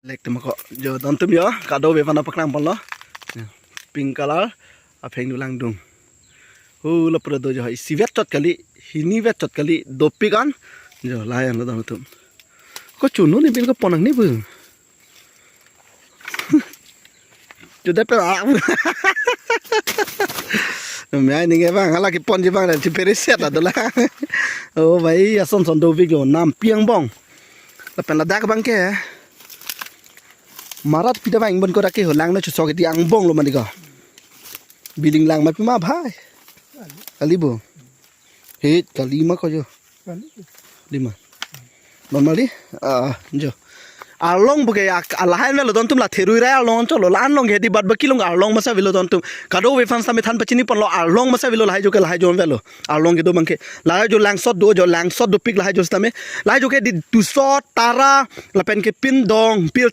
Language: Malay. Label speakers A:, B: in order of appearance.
A: Lek tu makok jo tontum yo kado be pana paknam pon lo pink color apeng dulang dung la pura do jo isi vet tot kali hini vet tot kali dopi kan jo layan lo tontum ko chunu ni bil ko ponang ni bu jo da pe मैं नहीं बang हालांकि पन जी bang ci pereset adalah oh भाई ason son do video nampi ang bong la pen la dak bang ke marat pida bang bon ko rake holang na chusok ti ang bong lo maniga biling lang ma ma bhai kali bo he kali ma ko jo lima normally jo along buke alahan melo tontum la therui ra along cholo lan long hedi bad bakilong along masa velo tontum kado we fan sami than pachini pon lo along masa velo lai jo ke lai jo velo along ke do bangke lai jo lang sot do jo lang sot do pik lai jo stame lai jo ke di tu sot tara la pen ke pin dong pil